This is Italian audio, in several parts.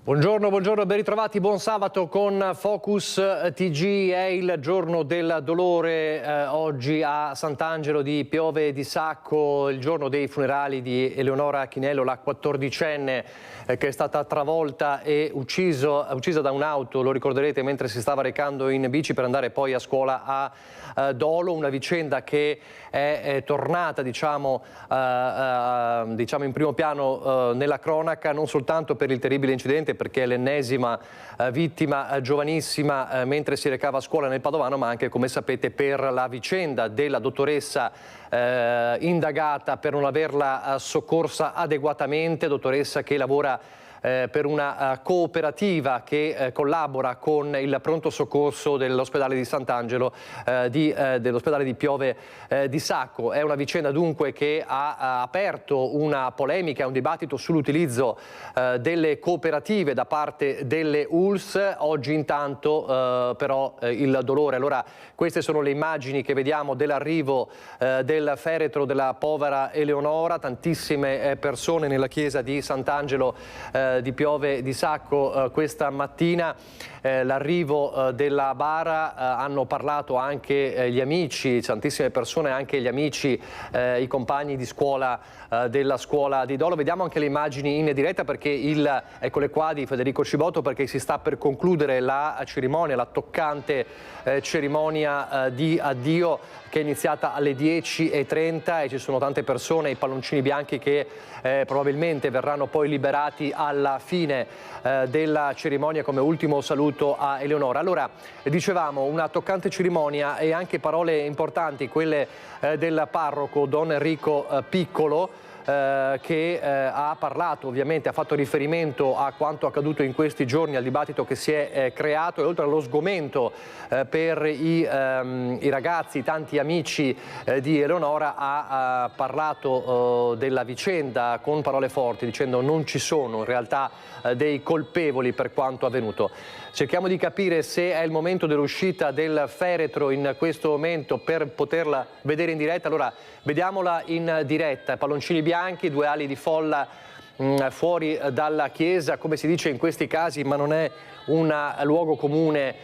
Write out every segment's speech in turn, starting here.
Buongiorno, ben ritrovati, buon sabato con Focus TG. È il giorno del dolore oggi a Sant'Angelo di Piove di Sacco, il giorno dei funerali di Eleonora Chinello, la 14enne che è stata travolta e uccisa da un'auto, lo ricorderete, mentre si stava recando in bici per andare poi a scuola a Dolo. Una vicenda che è tornata diciamo in primo piano nella cronaca, non soltanto per il terribile incidente, perché è l'ennesima vittima giovanissima mentre si recava a scuola nel Padovano, ma anche, come sapete, per la vicenda della dottoressa indagata per non averla soccorsa adeguatamente, dottoressa che lavora per una cooperativa che collabora con il pronto soccorso dell'ospedale di Sant'Angelo, dell'ospedale di Piove di Sacco. È una vicenda dunque che ha aperto una polemica, un dibattito sull'utilizzo delle cooperative da parte delle ULSS. Oggi intanto però il dolore. Allora, queste sono le immagini che vediamo dell'arrivo del feretro della povera Eleonora, tantissime persone nella chiesa di Sant'Angelo di Piove di Sacco questa mattina. L'arrivo della bara, hanno parlato anche gli amici, tantissime persone, anche gli amici, i compagni di scuola della scuola di Dolo. Vediamo anche le immagini in diretta, perché eccole qua, di Federico Cibotto, perché si sta per concludere la cerimonia, la toccante cerimonia di addio, che è iniziata alle 10:30 e ci sono tante persone, i palloncini bianchi, che probabilmente verranno poi liberati alla fine della cerimonia come ultimo saluto a Eleonora. Allora, dicevamo, una toccante cerimonia e anche parole importanti, quelle del parroco Don Enrico Piccolo, che ha parlato, ovviamente ha fatto riferimento a quanto accaduto in questi giorni, al dibattito che si è creato, e oltre allo sgomento per i ragazzi, tanti amici di Eleonora, ha parlato della vicenda con parole forti, dicendo non ci sono in realtà dei colpevoli per quanto avvenuto. Cerchiamo di capire se è il momento dell'uscita del feretro in questo momento per poterla vedere in diretta. Allora, vediamola in diretta. Palloncini bianchi, due ali di folla fuori dalla chiesa, come si dice in questi casi, ma non è un luogo comune.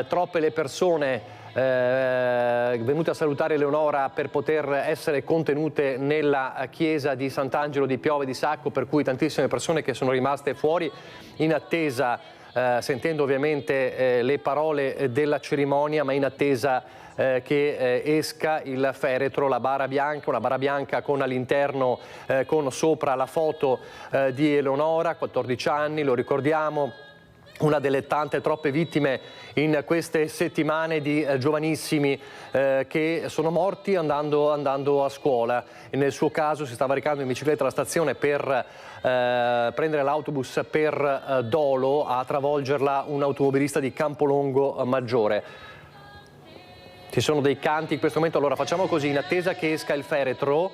Troppe le persone venute a salutare Eleonora per poter essere contenute nella chiesa di Sant'Angelo di Piove di Sacco, per cui tantissime persone che sono rimaste fuori in attesa, sentendo ovviamente le parole della cerimonia, ma in attesa che esca il feretro, la bara bianca, una bara bianca con all'interno, con sopra la foto di Eleonora, 14 anni, lo ricordiamo, una delle tante, troppe vittime in queste settimane di giovanissimi che sono morti andando a scuola. E nel suo caso si stava recando in bicicletta alla stazione per prendere l'autobus per Dolo, a travolgerla un automobilista di Campolongo Maggiore. Ci sono dei canti in questo momento. Allora facciamo così, in attesa che esca il feretro,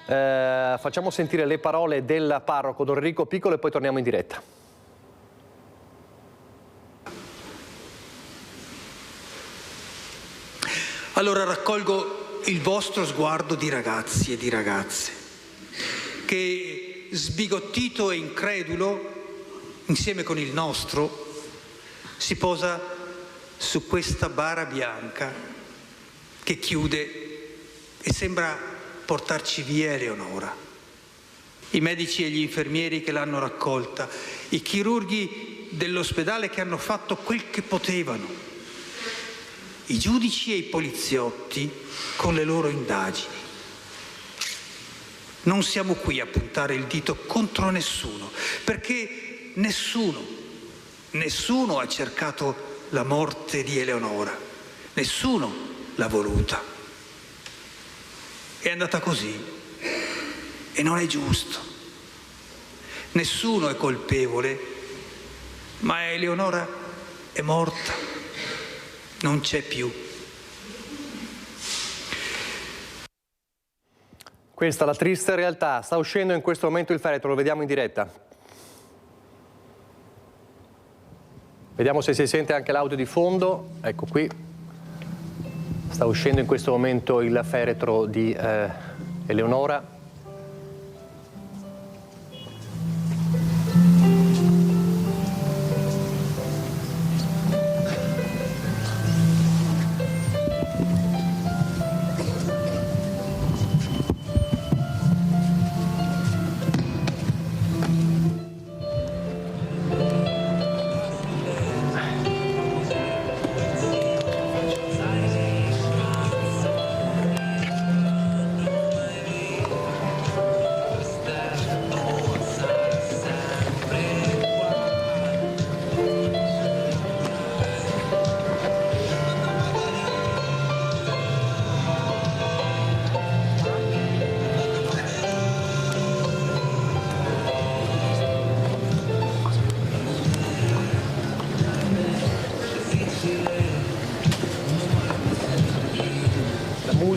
facciamo sentire le parole del parroco Don Enrico Piccolo e poi torniamo in diretta. Allora raccolgo il vostro sguardo di ragazzi e di ragazze che, sbigottito e incredulo, insieme con il nostro, si posa su questa bara bianca che chiude e sembra portarci via Eleonora. I medici e gli infermieri che l'hanno raccolta, i chirurghi dell'ospedale che hanno fatto quel che potevano, i giudici e i poliziotti con le loro indagini. Non siamo qui a puntare il dito contro nessuno, perché nessuno ha cercato la morte di Eleonora, nessuno l'ha voluta. È andata così e non è giusto. Nessuno è colpevole, ma Eleonora è morta. Non c'è più. Questa è la triste realtà. Sta uscendo in questo momento il feretro, lo vediamo in diretta. Vediamo se si sente anche l'audio di fondo. Ecco qui. Sta uscendo in questo momento il feretro di Eleonora.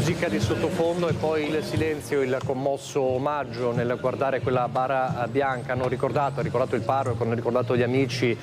musica di sottofondo e poi il silenzio, il commosso omaggio nel guardare quella bara bianca. Ha ricordato il parroco, hanno ricordato gli amici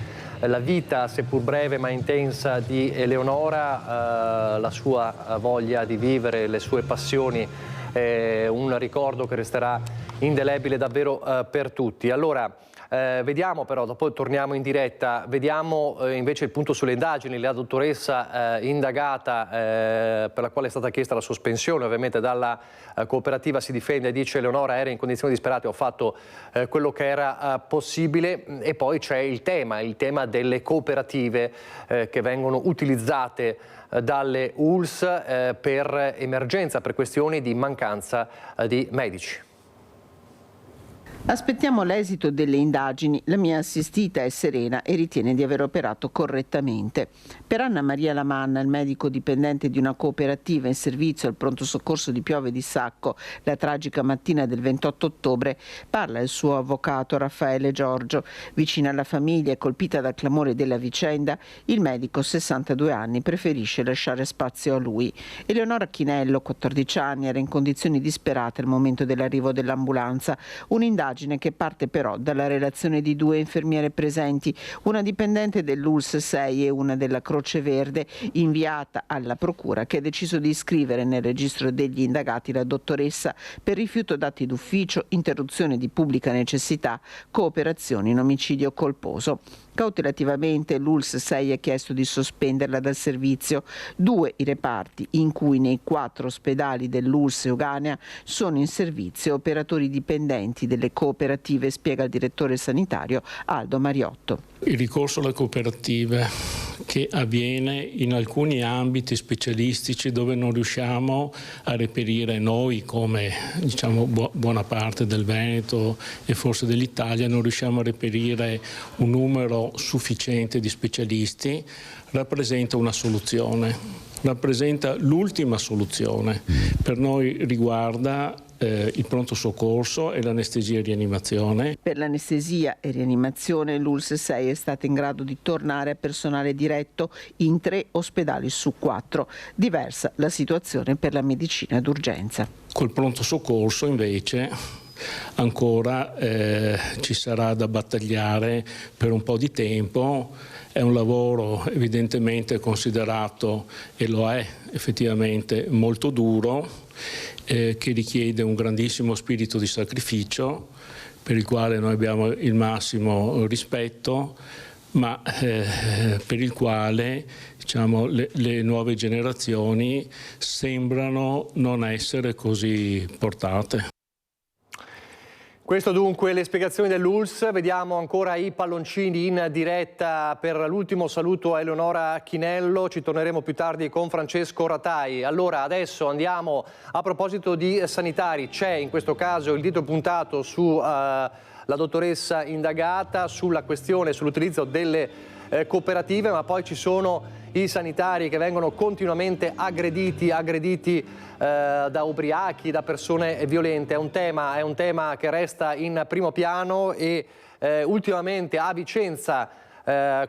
la vita, seppur breve ma intensa, di Eleonora, la sua voglia di vivere, le sue passioni, un ricordo che resterà indelebile davvero per tutti. Allora, vediamo però, dopo torniamo in diretta, vediamo invece il punto sulle indagini. La dottoressa indagata, per la quale è stata chiesta la sospensione ovviamente dalla cooperativa, si difende e dice: Eleonora era in condizioni disperate, ho fatto quello che era possibile. E poi c'è il tema delle cooperative che vengono utilizzate dalle ULSS per emergenza, per questioni di mancanza di medici. Aspettiamo l'esito delle indagini. La mia assistita è serena e ritiene di aver operato correttamente. Per Anna Maria Lamanna, il medico dipendente di una cooperativa in servizio al pronto soccorso di Piove di Sacco, la tragica mattina del 28 ottobre, parla il suo avvocato Raffaele Giorgio. Vicina alla famiglia e colpita dal clamore della vicenda, il medico, 62 anni, preferisce lasciare spazio a lui. Eleonora Chinello, 14 anni, era in condizioni disperate al momento dell'arrivo dell'ambulanza. Un'indagine che parte però dalla relazione di due infermiere presenti, una dipendente dell'ULSS 6 e una della Croce Verde, inviata alla procura, che ha deciso di iscrivere nel registro degli indagati la dottoressa per rifiuto d'atti d'ufficio, interruzione di pubblica necessità, cooperazione in omicidio colposo. Cautelativamente l'ULSS 6 ha chiesto di sospenderla dal servizio. 2 i reparti in cui nei 4 ospedali dell'ULSS Euganea sono in servizio operatori dipendenti delle cooperative, spiega il direttore sanitario Aldo Mariotto. Il ricorso alle cooperative che avviene in alcuni ambiti specialistici dove non riusciamo a reperire noi, come diciamo buona parte del Veneto e forse dell'Italia, non riusciamo a reperire un numero sufficiente di specialisti, rappresenta una soluzione, rappresenta l'ultima soluzione. Per noi riguarda il pronto soccorso e l'anestesia e rianimazione. Per l'anestesia e rianimazione l'ULSS 6 è stata in grado di tornare a personale diretto in 3 ospedali su 4. Diversa la situazione per la medicina d'urgenza. Col pronto soccorso invece ancora ci sarà da battagliare per un po' di tempo. È un lavoro evidentemente considerato, e lo è effettivamente, molto duro, che richiede un grandissimo spirito di sacrificio, per il quale noi abbiamo il massimo rispetto, ma per il quale diciamo, le nuove generazioni sembrano non essere così portate. Questo dunque le spiegazioni dell'ULSS. Vediamo ancora i palloncini in diretta per l'ultimo saluto a Eleonora Chinello. Ci torneremo più tardi con Francesco Ratai. Allora adesso andiamo, a proposito di sanitari, c'è in questo caso il dito puntato su la dottoressa indagata, sulla questione, sull'utilizzo delle cooperative, ma poi ci sono i sanitari che vengono continuamente aggrediti da ubriachi, da persone violente. È un tema che resta in primo piano e ultimamente a Vicenza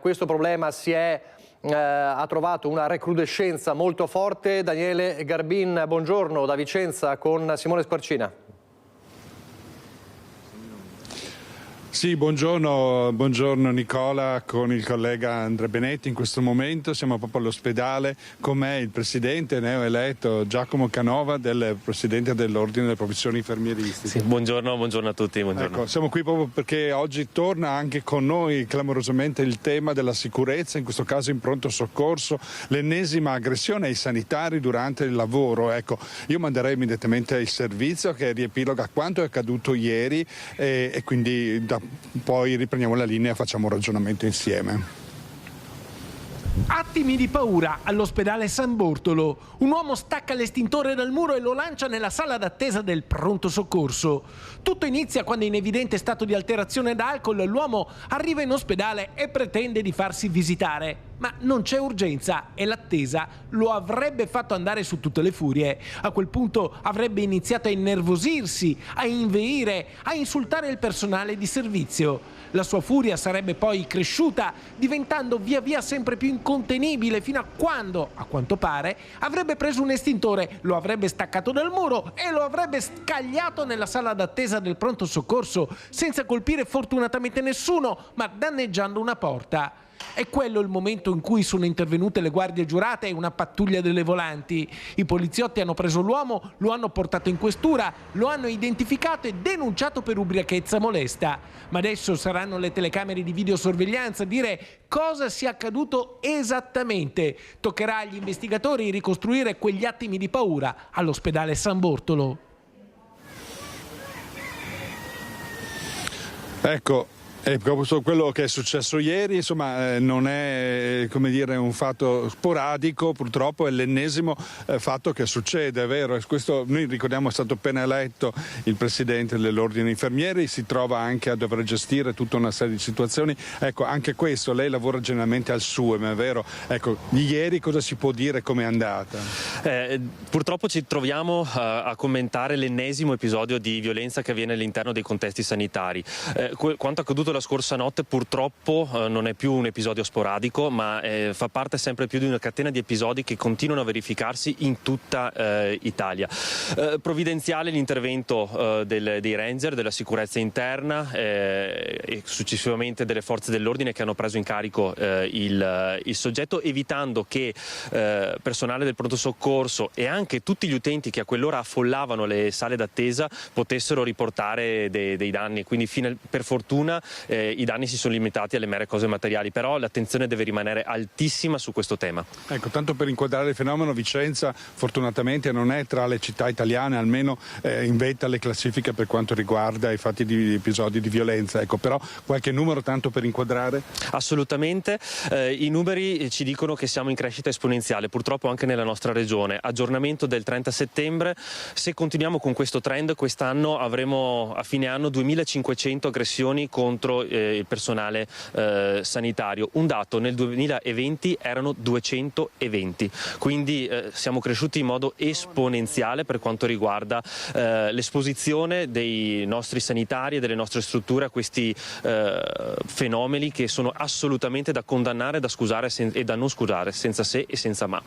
questo problema ha trovato una recrudescenza molto forte. Daniele Garbin, buongiorno da Vicenza con Simone Squarcina. Sì, buongiorno Nicola, con il collega Andrea Benetti. In questo momento siamo proprio all'ospedale, con me il presidente neoeletto Giacomo Canova, presidente dell'Ordine delle Professioni Infermieristiche. Sì, buongiorno a tutti. Buongiorno. Ecco, siamo qui proprio perché oggi torna anche con noi clamorosamente il tema della sicurezza, in questo caso in pronto soccorso, l'ennesima aggressione ai sanitari durante il lavoro. Ecco, io manderei immediatamente il servizio che riepiloga quanto è accaduto ieri e quindi poi riprendiamo la linea e facciamo un ragionamento insieme. Attimi di paura all'ospedale San Bortolo. Un uomo stacca l'estintore dal muro e lo lancia nella sala d'attesa del pronto soccorso. Tutto inizia quando, in evidente stato di alterazione d'alcol, l'uomo arriva in ospedale e pretende di farsi visitare. ma non c'è urgenza e l'attesa lo avrebbe fatto andare su tutte le furie. A quel punto avrebbe iniziato a innervosirsi, a inveire, a insultare il personale di servizio. La sua furia sarebbe poi cresciuta, diventando via via sempre più incontenibile, fino a quando, a quanto pare, avrebbe preso un estintore, lo avrebbe staccato dal muro e lo avrebbe scagliato nella sala d'attesa del pronto soccorso, senza colpire fortunatamente nessuno, ma danneggiando una porta. È quello il momento in cui sono intervenute le guardie giurate e una pattuglia delle volanti. I poliziotti hanno preso l'uomo, lo hanno portato in questura, lo hanno identificato e denunciato per ubriachezza molesta. Ma adesso saranno le telecamere di videosorveglianza a dire cosa sia accaduto esattamente. Toccherà agli investigatori ricostruire quegli attimi di paura all'ospedale San Bortolo. Ecco. E proprio quello che è successo ieri, insomma, non è, come dire, un fatto sporadico, purtroppo è l'ennesimo fatto che succede, è vero. E questo, noi ricordiamo, è stato appena eletto il presidente dell'ordine infermieri, si trova anche a dover gestire tutta una serie di situazioni. Ecco, anche questo, lei lavora generalmente al SUEM, è vero? Ecco, di ieri cosa si può dire, com'è andata? Purtroppo ci troviamo a commentare l'ennesimo episodio di violenza che avviene all'interno dei contesti sanitari. Quanto accaduto la scorsa notte purtroppo non è più un episodio sporadico, ma fa parte sempre più di una catena di episodi che continuano a verificarsi in tutta Italia. Provvidenziale l'intervento dei Ranger, della sicurezza interna e successivamente delle forze dell'ordine che hanno preso in carico il soggetto, evitando che personale del pronto soccorso e anche tutti gli utenti che a quell'ora affollavano le sale d'attesa potessero riportare dei danni. Quindi per fortuna i danni si sono limitati alle mere cose materiali, però l'attenzione deve rimanere altissima su questo tema. Ecco, tanto per inquadrare il fenomeno, Vicenza fortunatamente non è tra le città italiane, almeno in vetta alle classifiche per quanto riguarda i fatti di episodi di violenza. Ecco, però qualche numero tanto per inquadrare? Assolutamente, i numeri ci dicono che siamo in crescita esponenziale, purtroppo anche nella nostra regione. Aggiornamento del 30 settembre, se continuiamo con questo trend quest'anno avremo a fine anno 2500 aggressioni contro il personale sanitario. Un dato, nel 2020 erano 220, quindi siamo cresciuti in modo esponenziale per quanto riguarda l'esposizione dei nostri sanitari e delle nostre strutture a questi fenomeni che sono assolutamente da condannare, da scusare e da non scusare, senza se e senza ma.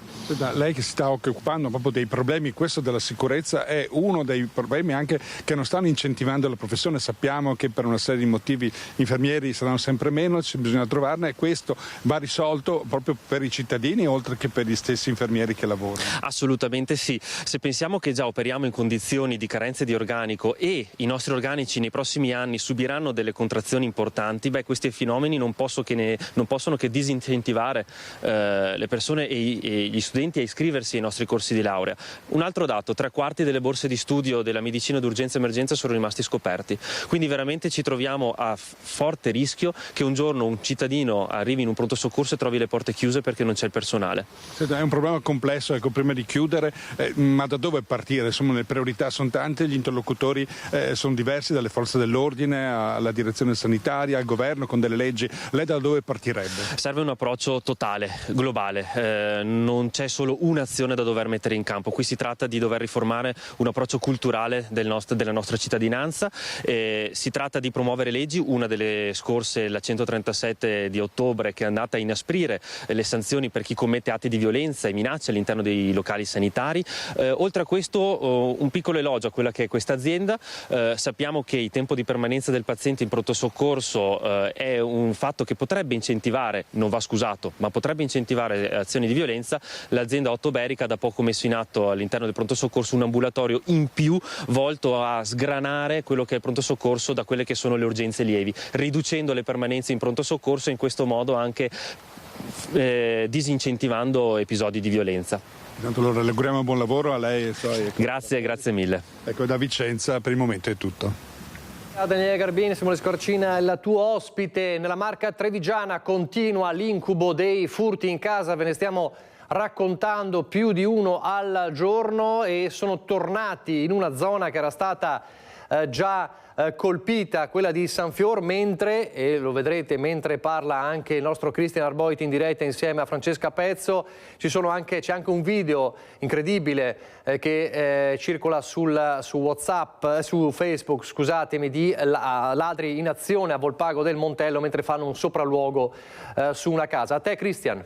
Lei che si sta occupando proprio dei problemi, questo della sicurezza è uno dei problemi anche che non stanno incentivando la professione. Sappiamo che per una serie di motivi infermieri saranno sempre meno, bisogna trovarne, e questo va risolto proprio per i cittadini oltre che per gli stessi infermieri che lavorano. Assolutamente sì, se pensiamo che già operiamo in condizioni di carenze di organico e i nostri organici nei prossimi anni subiranno delle contrazioni importanti, questi fenomeni non possono che disincentivare le persone e gli studenti a iscriversi ai nostri corsi di laurea. Un altro dato, 3/4 delle borse di studio della medicina d'urgenza e emergenza sono rimasti scoperti, quindi veramente ci troviamo a forte rischio che un giorno un cittadino arrivi in un pronto soccorso e trovi le porte chiuse perché non c'è il personale. È un problema complesso, ecco, prima di chiudere, ma da dove partire? Insomma, le priorità sono tante, gli interlocutori sono diversi, dalle forze dell'ordine alla direzione sanitaria, al governo con delle leggi. Lei da dove partirebbe? Serve un approccio totale, globale, non c'è solo un'azione da dover mettere in campo, qui si tratta di dover riformare un approccio culturale della nostra cittadinanza, si tratta di promuovere leggi, una delle scorse, la 137 di ottobre, che è andata a inasprire le sanzioni per chi commette atti di violenza e minacce all'interno dei locali sanitari. Oltre a questo un piccolo elogio a quella che è questa azienda, sappiamo che il tempo di permanenza del paziente in pronto soccorso è un fatto che potrebbe incentivare, non va scusato, ma potrebbe incentivare azioni di violenza. L'azienda Ottoberica ha da poco messo in atto all'interno del pronto soccorso un ambulatorio in più volto a sgranare quello che è il pronto soccorso da quelle che sono le urgenze lievi, riducendo le permanenze in pronto soccorso e in questo modo anche disincentivando episodi di violenza. Intanto allora le auguriamo buon lavoro a lei e suoi. Grazie mille. Ecco, da Vicenza per il momento è tutto. Ciao Daniele Garbini, Simone Scorcina, il tuo ospite. Nella Marca trevigiana continua l'incubo dei furti in casa, ve ne stiamo raccontando più di uno al giorno e sono tornati in una zona che era stata già colpita, quella di Sanfior, mentre, e lo vedrete mentre parla anche il nostro Cristian Arboit in diretta insieme a Francesca Pezzo, c'è anche un video incredibile che circola su WhatsApp, su Facebook, scusatemi, di ladri in azione a Volpago del Montello mentre fanno un sopralluogo su una casa. A te, Cristian.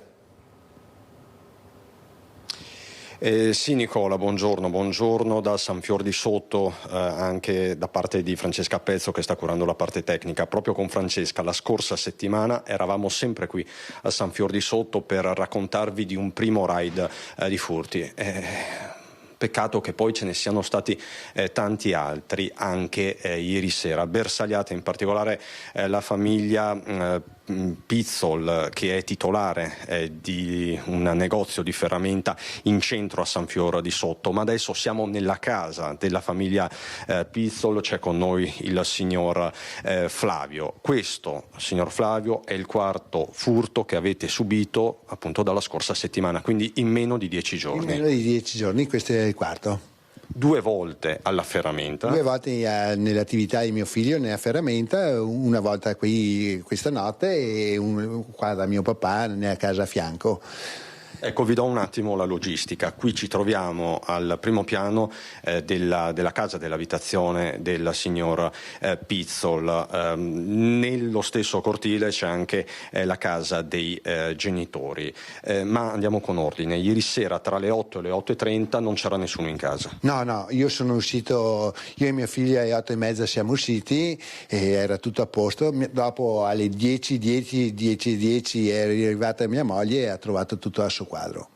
Sì Nicola, buongiorno da Sanfior di Sotto, anche da parte di Francesca Pezzo che sta curando la parte tecnica. Proprio con Francesca la scorsa settimana eravamo sempre qui a Sanfior di Sotto per raccontarvi di un primo raid di furti. Peccato che poi ce ne siano stati tanti altri anche ieri sera. Bersagliata in particolare la famiglia Pizzol, che è titolare di un negozio di ferramenta in centro a Sanfior di Sotto. Ma adesso siamo nella casa della famiglia Pizzol, c'è con noi il signor Flavio. Questo, signor Flavio, è il quarto furto che avete subito appunto dalla scorsa settimana, quindi in meno di 10 giorni. In meno di 10 giorni, questo è il quarto. 2 volte alla ferramenta. 2 volte nell'attività di mio figlio nella ferramenta, una volta qui questa notte e qua da mio papà nella casa a fianco. Ecco, vi do un attimo la logistica. Qui ci troviamo al primo piano della casa, dell'abitazione del signor Pizzol. Nello stesso cortile c'è anche la casa dei genitori. Ma andiamo con ordine. Ieri sera tra le 8 e le 8:30 non c'era nessuno in casa. No, io sono uscito, io e mia figlia alle 8:30 siamo usciti e era tutto a posto. Dopo alle 10:10 è arrivata mia moglie e ha trovato tutto a suo quadro.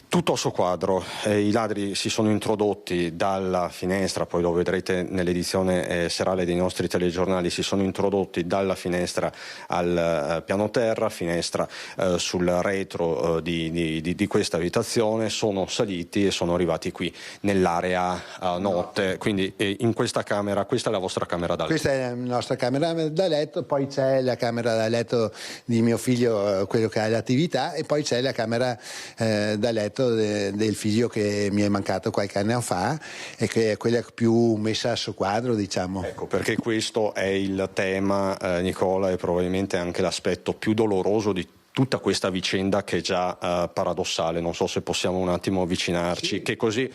Tutto a suo quadro, i ladri si sono introdotti dalla finestra, poi lo vedrete nell'edizione serale dei nostri telegiornali, si sono introdotti dalla finestra al piano terra, finestra sul retro di questa abitazione, sono saliti e sono arrivati qui nell'area notte, quindi in questa camera, questa è la vostra camera da letto? Questa è la nostra camera da letto, poi c'è la camera da letto di mio figlio, quello che ha l'attività, e poi c'è la camera da letto del figlio che mi è mancato qualche anno fa e che è quella più messa a suo quadro, diciamo. Ecco, perché questo è il tema, Nicola, e probabilmente anche l'aspetto più doloroso di tutta questa vicenda, che è già paradossale. Non so se possiamo un attimo avvicinarci, sì, che così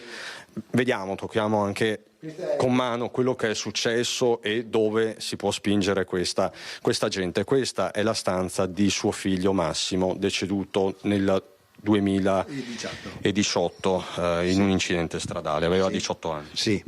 vediamo, tocchiamo anche con mano quello che è successo e dove si può spingere questa gente. Questa è la stanza di suo figlio Massimo, deceduto nel 2018 in un incidente stradale, aveva 18 anni. Sì.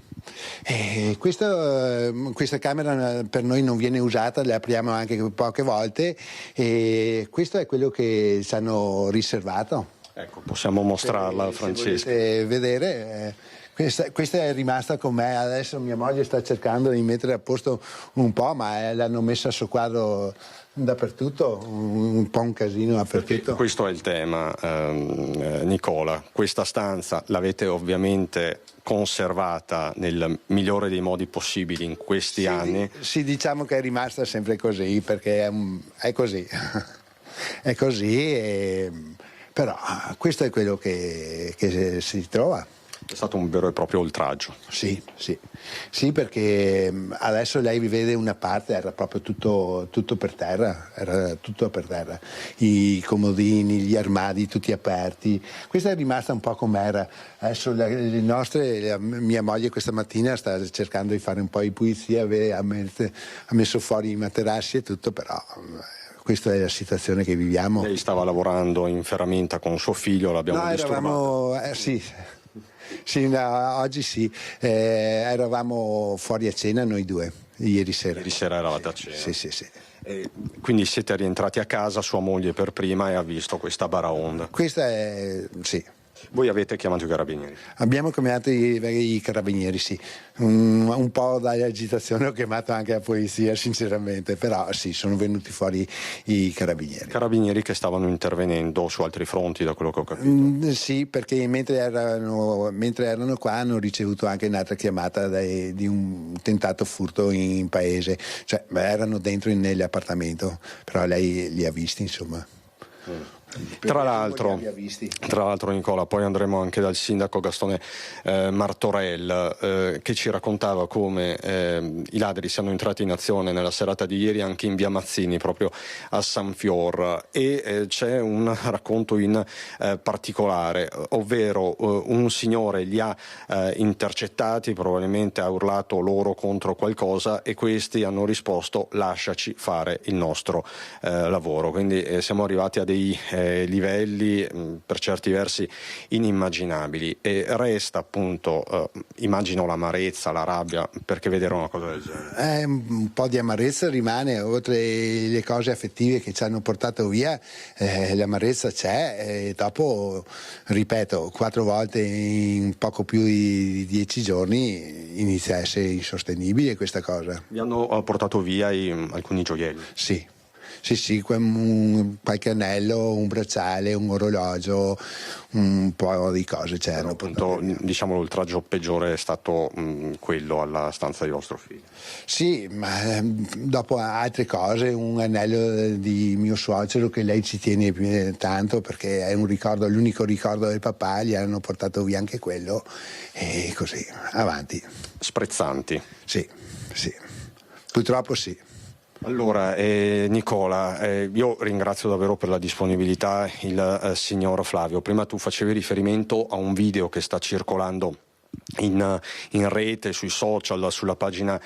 Questa camera per noi non viene usata, la apriamo anche poche volte e questo è quello che ci hanno riservato. Ecco, possiamo mostrarla, Francesca. Se volete vedere, questa è rimasta con me, adesso mia moglie sta cercando di mettere a posto un po', ma l'hanno messa a suo quadro dappertutto, un po' un casino dappertutto. Questo è il tema, Nicola. Questa stanza l'avete ovviamente conservata nel migliore dei modi possibili in questi anni. Sì, diciamo che è rimasta sempre così, perché è così. È così, però questo è quello che si trova. È stato un vero e proprio oltraggio. Sì, perché adesso lei vi vede una parte, era proprio tutto per terra, i comodini, gli armadi tutti aperti. Questa è rimasta un po' com'era. Adesso mia moglie questa mattina sta cercando di fare un po' di pulizia, ha messo fuori i materassi e tutto, però questa è la situazione che viviamo. Lei stava lavorando in ferramenta con suo figlio, l'abbiamo disturbato. Sì, oggi sì, eravamo fuori a cena noi due, ieri sera. Ieri sera eravate a cena? Sì. Quindi siete rientrati a casa, sua moglie per prima, e ha visto questa baraonda? Questa è, sì. Voi avete chiamato i carabinieri? Abbiamo chiamato i carabinieri, sì. Un po' dall'agitazione ho chiamato anche la polizia, sinceramente, però sì, sono venuti fuori i carabinieri. Carabinieri che stavano intervenendo su altri fronti, da quello che ho capito? Sì, perché mentre erano qua hanno ricevuto anche un'altra chiamata di un tentato furto in paese, cioè erano dentro nell'appartamento, però lei li ha visti, insomma. Tra l'altro Nicola, poi andremo anche dal sindaco Gastone Martorell che ci raccontava come i ladri siano entrati in azione nella serata di ieri anche in via Mazzini, proprio a San Fior, e c'è un racconto in particolare, ovvero un signore li ha intercettati, probabilmente ha urlato loro contro qualcosa e questi hanno risposto: lasciaci fare il nostro lavoro. Quindi siamo arrivati a dei livelli per certi versi inimmaginabili, e resta appunto immagino l'amarezza, la rabbia, perché vedere una cosa del genere un po' di amarezza rimane, oltre le cose affettive che ci hanno portato via, l'amarezza c'è, e dopo, ripeto, 4 volte in poco più di 10 giorni inizia a essere insostenibile questa cosa. Vi hanno portato via alcuni gioielli? Sì, qualche anello, un bracciale, un orologio, un po' di cose c'erano. Appunto, diciamo, l'oltraggio peggiore è stato quello alla stanza di vostro figlio. Sì, ma dopo altre cose, un anello di mio suocero che lei ci tiene tanto perché è un ricordo, l'unico ricordo del papà, gli hanno portato via anche quello, e così, avanti. Sprezzanti. Sì, purtroppo sì. Allora, Nicola, io ringrazio davvero per la disponibilità il signor Flavio. Prima tu facevi riferimento a un video che sta circolando in rete, sui social, sulla pagina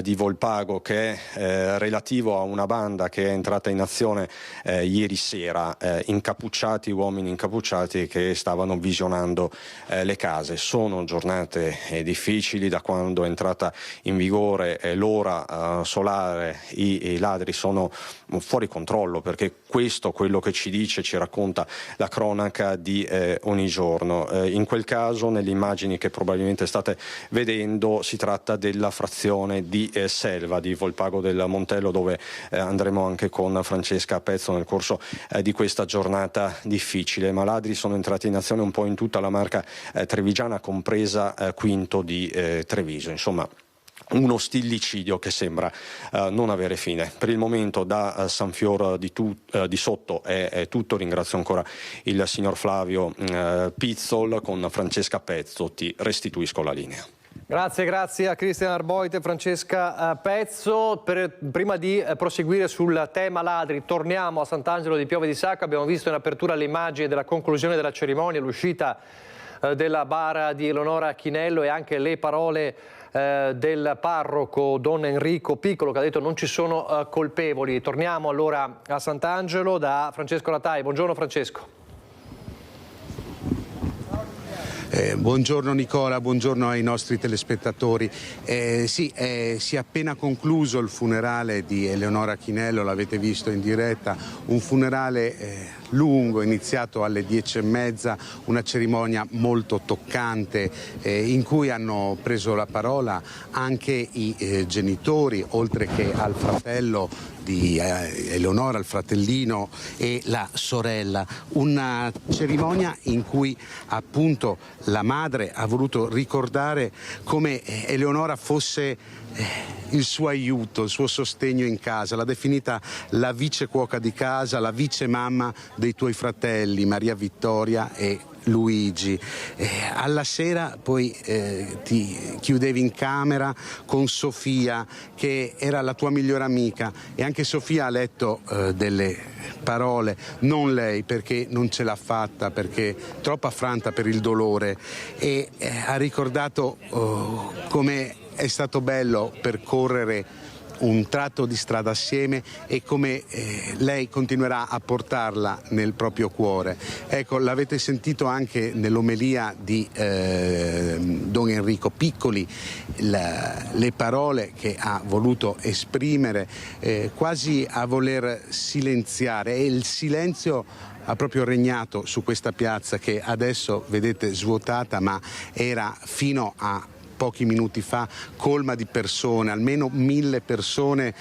di Volpago, che è relativo a una banda che è entrata in azione ieri sera, uomini incappucciati che stavano visionando le case. Sono giornate difficili, da quando è entrata in vigore l'ora solare i ladri sono fuori controllo, perché questo è quello che ci racconta la cronaca di ogni giorno. In quel caso, nelle immagini che probabilmente state vedendo, si tratta della frazione di Selva di Volpago del Montello, dove andremo anche con Francesca Pezzo nel corso di questa giornata difficile. Ma ladri sono entrati in azione un po' in tutta la Marca trevigiana, compresa Quinto di Treviso. Insomma, uno stillicidio che sembra non avere fine. Per il momento da San Fior di Sotto è tutto. Ringrazio ancora il signor Flavio Pizzol. Con Francesca Pezzo ti restituisco la linea. Grazie a Cristian Arboit e Francesca Pezzo. Prima di proseguire sul tema ladri, torniamo a Sant'Angelo di Piove di Sacco. Abbiamo visto in apertura le immagini della conclusione della cerimonia, l'uscita della bara di Eleonora Chinello e anche le parole del parroco Don Enrico Piccolo, che ha detto non ci sono colpevoli. Torniamo allora a Sant'Angelo da Francesco Ratai. Buongiorno Francesco. Buongiorno Nicola, buongiorno ai nostri telespettatori. Si è appena concluso il funerale di Eleonora Chinello, l'avete visto in diretta, un funerale lungo, iniziato alle 10:30, una cerimonia molto toccante in cui hanno preso la parola anche i genitori, oltre che al fratello di Eleonora, il fratellino e la sorella. Una cerimonia in cui appunto la madre ha voluto ricordare come Eleonora fosse il suo aiuto, il suo sostegno in casa. L'ha definita la vice cuoca di casa, la vice mamma dei tuoi fratelli Maria Vittoria e Luigi. Alla sera poi ti chiudevi in camera con Sofia, che era la tua migliore amica, e anche Sofia ha letto delle parole, non lei perché non ce l'ha fatta, perché troppo affranta per il dolore, e ha ricordato come è stato bello percorrere un tratto di strada assieme e come lei continuerà a portarla nel proprio cuore. Ecco, l'avete sentito anche nell'omelia di Don Enrico Piccoli, le parole che ha voluto esprimere, quasi a voler silenziare, e il silenzio ha proprio regnato su questa piazza che adesso vedete svuotata, ma era fino a pochi minuti fa, colma di persone, almeno 1000 persone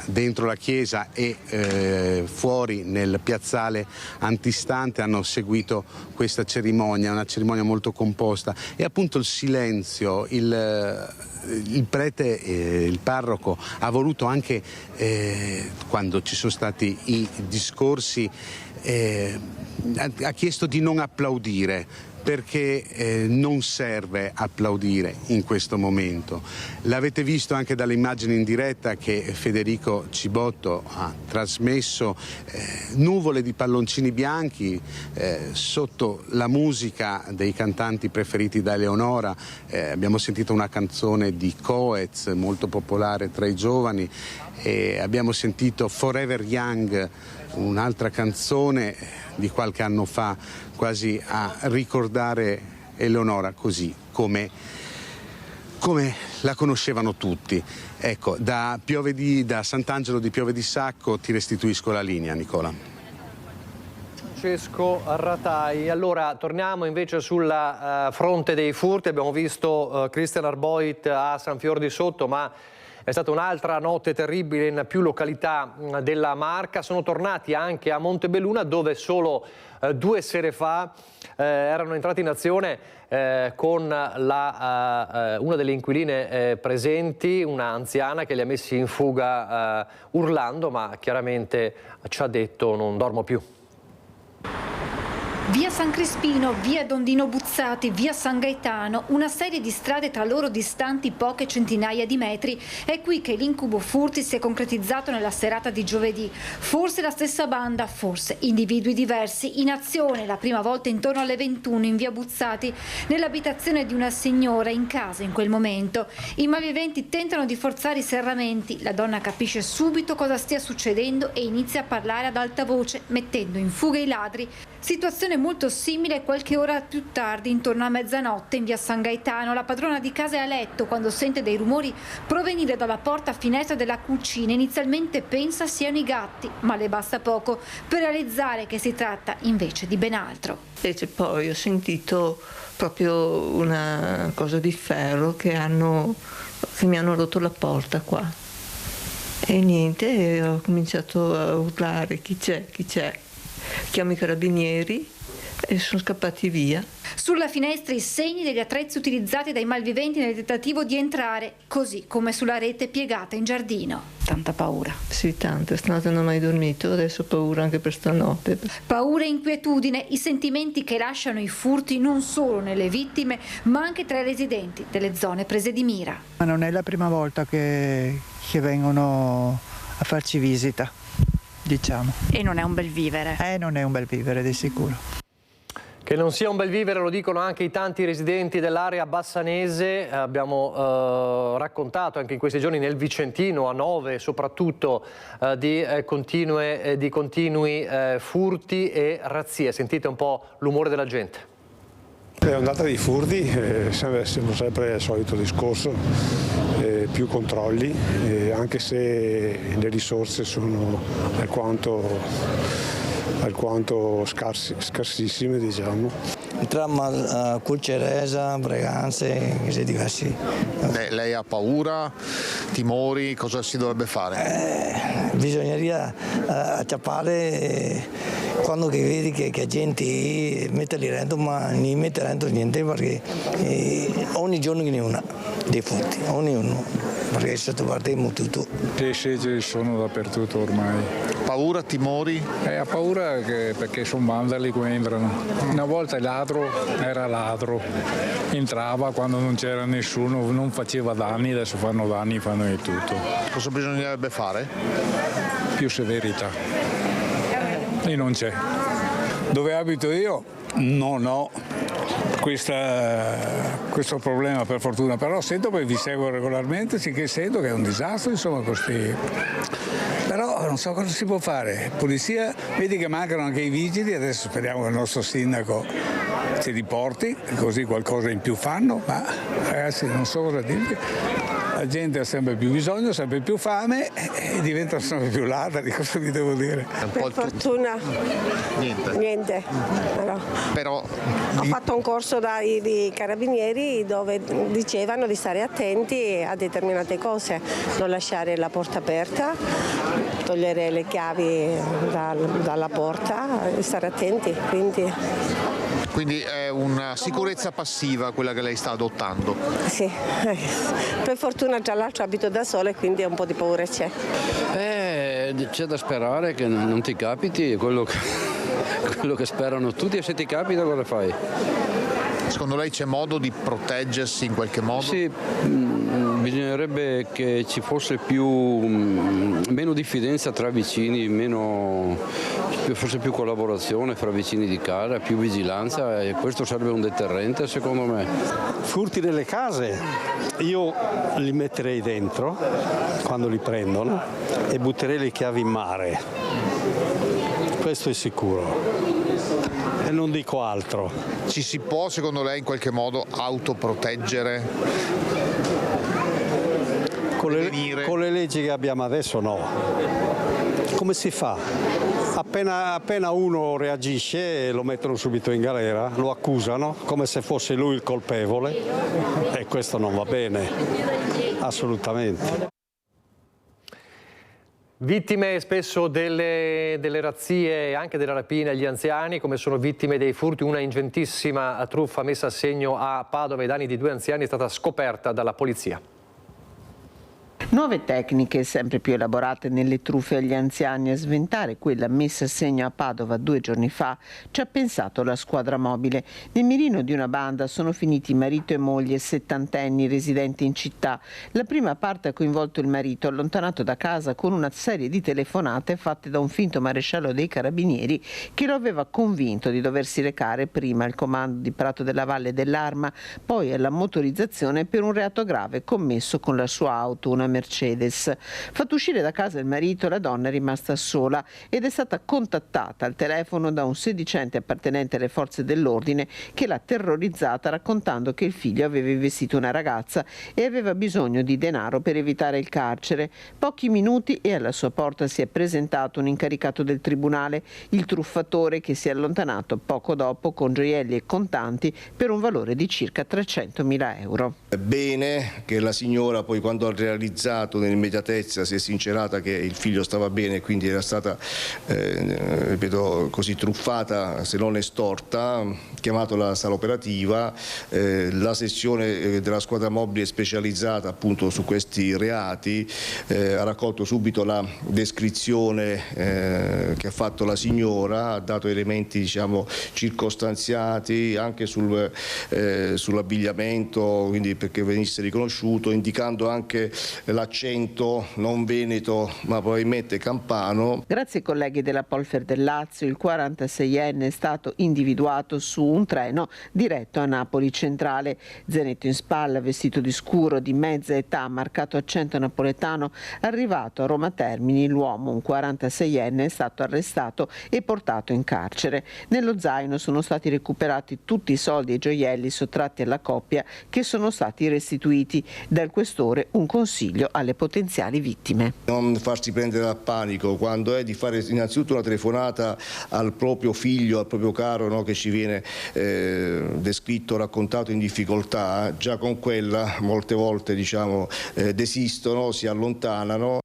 dentro la chiesa e fuori nel piazzale antistante hanno seguito questa cerimonia, una cerimonia molto composta, e appunto il silenzio, il prete, il parroco ha voluto anche, quando ci sono stati i discorsi, ha chiesto di non applaudire, perché non serve applaudire in questo momento. L'avete visto anche dalle immagini in diretta che Federico Cibotto ha trasmesso, nuvole di palloncini bianchi sotto la musica dei cantanti preferiti da Eleonora. Abbiamo sentito una canzone di Coez molto popolare tra i giovani, e abbiamo sentito Forever Young, un'altra canzone di qualche anno fa, quasi a ricordare Eleonora così come la conoscevano tutti. Ecco, da Sant'Angelo di Piove di Sacco ti restituisco la linea, Nicola. Francesco Ratai. Allora torniamo invece sulla fronte dei furti. Abbiamo visto Christian Arboit a San Fior di Sotto, ma è stata un'altra notte terribile in più località della Marca. Sono tornati anche a Montebelluna, dove solo 2 sere fa erano entrati in azione con una delle inquiline presenti, una anziana che li ha messi in fuga urlando, ma chiaramente ci ha detto: non dormo più. Via San Crispino, via Dondino Buzzati, via San Gaetano, una serie di strade tra loro distanti poche centinaia di metri. È qui che l'incubo furti si è concretizzato nella serata di giovedì. Forse la stessa banda, forse individui diversi, in azione la prima volta intorno alle 21 in via Buzzati, nell'abitazione di una signora in casa in quel momento. I malviventi tentano di forzare i serramenti. La donna capisce subito cosa stia succedendo e inizia a parlare ad alta voce, mettendo in fuga i ladri. Situazione molto simile qualche ora più tardi, intorno a mezzanotte, in via San Gaetano. La padrona di casa è a letto quando sente dei rumori provenire dalla porta finestra della cucina. Inizialmente pensa siano i gatti, ma le basta poco per realizzare che si tratta invece di ben altro. E poi ho sentito proprio una cosa di ferro che mi hanno rotto la porta qua. E niente, ho cominciato a urlare: chi c'è, chi c'è? Chiamo i carabinieri e sono scappati via. Sulla finestra i segni degli attrezzi utilizzati dai malviventi nel tentativo di entrare, così come sulla rete piegata in giardino. Tanta paura. Sì, tanta. Stanotte non ho mai dormito, adesso ho paura anche per stanotte. Paura e inquietudine, i sentimenti che lasciano i furti non solo nelle vittime, ma anche tra i residenti delle zone prese di mira. Ma non è la prima volta che vengono a farci visita, diciamo. E non è un bel vivere. Non è un bel vivere, di sicuro. Che non sia un bel vivere lo dicono anche i tanti residenti dell'area bassanese. Abbiamo raccontato anche in questi giorni nel Vicentino, a Nove soprattutto, di continui furti e razzie. Sentite un po' l'umore della gente. L'ondata dei furti sembra sempre il solito discorso, più controlli, anche se le risorse sono alquanto scarsissime, diciamo. Tra Culceresa, Breganze, cose diversi. Lei ha paura, timori, cosa si dovrebbe fare? Bisogneria acciappare quando vedi che gente mette lì dentro, ma non mette dentro niente, perché ogni giorno ne una dei furti, ognuno, perché sottopartiamo tutto. Sì, ci sono dappertutto ormai. Paura, timori? Ha paura perché sono vandali che entrano. Una volta il ladro era ladro, entrava quando non c'era nessuno, non faceva danni, adesso fanno danni, fanno di tutto. Cosa bisognerebbe fare? Più severità. E non c'è. Dove abito io non ho questo problema, per fortuna, però sento, perché vi seguo regolarmente, sicché sento che è un disastro, insomma, però non so cosa si può fare. Polizia, vedi che mancano anche i vigili, adesso speriamo che il nostro sindaco ci riporti, così qualcosa in più fanno, ma ragazzi non so cosa dirvi. la gente ha sempre più bisogno, sempre più fame e diventano sempre più ladri, cosa vi devo dire? Per fortuna niente. Però ho fatto un corso dai carabinieri dove dicevano di stare attenti a determinate cose, non lasciare la porta aperta, togliere le chiavi dalla porta e stare attenti. Quindi è una sicurezza passiva quella che lei sta adottando? Sì, per fortuna tra l'altro abito da sola e quindi un po' di paura c'è. C'è da sperare che non ti capiti, è quello che sperano tutti, e se ti capita cosa fai? Secondo lei c'è modo di proteggersi in qualche modo? Sì, bisognerebbe che ci fosse meno diffidenza tra vicini, forse più collaborazione fra vicini di casa, più vigilanza, e questo sarebbe un deterrente secondo me. Furti delle case, io li metterei dentro quando li prendono e butterei le chiavi in mare, questo è sicuro. E non dico altro. Ci si può, secondo lei, in qualche modo autoproteggere? Con le leggi che abbiamo adesso no. Come si fa? Appena uno reagisce lo mettono subito in galera, lo accusano come se fosse lui il colpevole e questo non va bene, assolutamente. Vittime spesso delle razzie e anche della rapina agli anziani, come sono vittime dei furti. Una ingentissima truffa messa a segno a Padova ai danni di 2 anziani è stata scoperta dalla polizia. Nuove tecniche sempre più elaborate nelle truffe agli anziani. A sventare quella messa a segno a Padova 2 giorni fa ci ha pensato la squadra mobile. Nel mirino di una banda sono finiti marito e moglie settantenni residenti in città. La prima parte ha coinvolto il marito, allontanato da casa con una serie di telefonate fatte da un finto maresciallo dei carabinieri che lo aveva convinto di doversi recare prima al comando di Prato della Valle dell'Arma, poi alla motorizzazione per un reato grave commesso con la sua auto, una Mercedes. Fatto uscire da casa il marito, la donna è rimasta sola ed è stata contattata al telefono da un sedicente appartenente alle forze dell'ordine che l'ha terrorizzata raccontando che il figlio aveva investito una ragazza e aveva bisogno di denaro per evitare il carcere. Pochi minuti e alla sua porta si è presentato un incaricato del tribunale, il truffatore, che si è allontanato poco dopo con gioielli e contanti per un valore di circa 300.000 euro. È bene che la signora poi, quando ha realizzato nell'immediatezza, si è sincerata che il figlio stava bene e quindi era stata ripeto, così truffata, se non estorta, chiamato la sala operativa, la sezione della squadra mobile specializzata appunto su questi reati ha raccolto subito la descrizione che ha fatto la signora, ha dato elementi, diciamo, circostanziati anche sull'abbigliamento, quindi perché venisse riconosciuto, indicando anche l'accento non veneto ma probabilmente campano. Grazie ai colleghi della Polfer del Lazio, il 46enne è stato individuato su un treno diretto a Napoli Centrale. Zainetto in spalla, vestito di scuro, di mezza età, marcato accento napoletano, arrivato a Roma Termini, l'uomo, un 46enne, è stato arrestato e portato in carcere. Nello zaino sono stati recuperati tutti i soldi e gioielli sottratti alla coppia, che sono stati restituiti. Dal questore un consiglio alle potenziali vittime. Non farsi prendere dal panico, quando è di fare innanzitutto una telefonata al proprio figlio, al proprio caro, no, che ci viene descritto, raccontato in difficoltà, già con quella molte volte, diciamo, desistono, si allontanano.